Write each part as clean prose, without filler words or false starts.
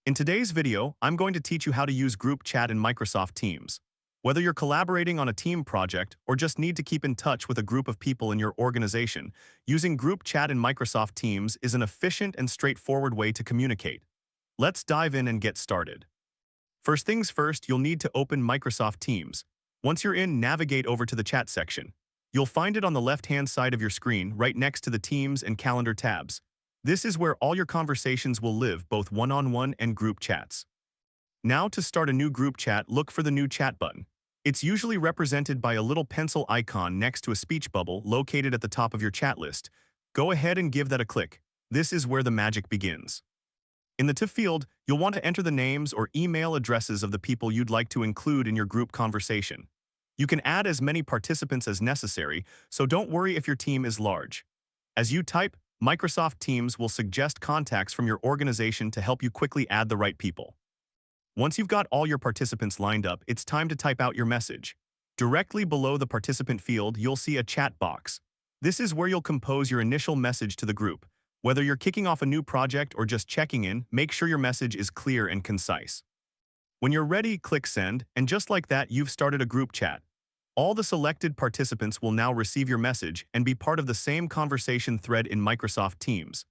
In today's video, I'm going to teach you how to use group chat in Microsoft Teams. Whether you're collaborating on a team project or just need to keep in touch with a group of people in your organization, using group chat in Microsoft Teams is an efficient and straightforward way to communicate. Let's dive in and get started. First things first, you'll need to open Microsoft Teams. Once you're in, navigate over to the chat section. You'll find it on the left-hand side of your screen, right next to the Teams and Calendar tabs. This is where all your conversations will live, both one-on-one and group chats. Now to start a new group chat, look for the New Chat button. It's usually represented by a little pencil icon next to a speech bubble located at the top of your chat list. Go ahead and give that a click. This is where the magic begins. In the To field, you'll want to enter the names or email addresses of the people you'd like to include in your group conversation. You can add as many participants as necessary, so don't worry if your team is large. As you type, Microsoft Teams will suggest contacts from your organization to help you quickly add the right people. Once you've got all your participants lined up, it's time to type out your message. Directly below the participant field, you'll see a chat box. This is where you'll compose your initial message to the group. Whether you're kicking off a new project or just checking in, make sure your message is clear and concise. When you're ready, click send, and just like that, you've started a group chat. All the selected participants will now receive your message and be part of the same conversation thread in Microsoft Teams.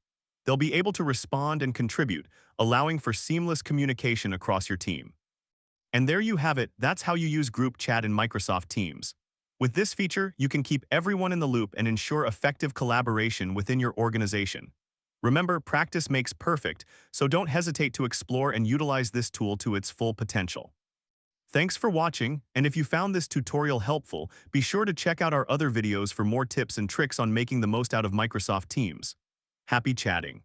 They'll be able to respond and contribute, allowing for seamless communication across your team. And there you have it, that's how you use group chat in Microsoft Teams. With this feature, you can keep everyone in the loop and ensure effective collaboration within your organization. Remember, practice makes perfect, so don't hesitate to explore and utilize this tool to its full potential. Thanks for watching, and if you found this tutorial helpful, be sure to check out our other videos for more tips and tricks on making the most out of Microsoft Teams. Happy chatting!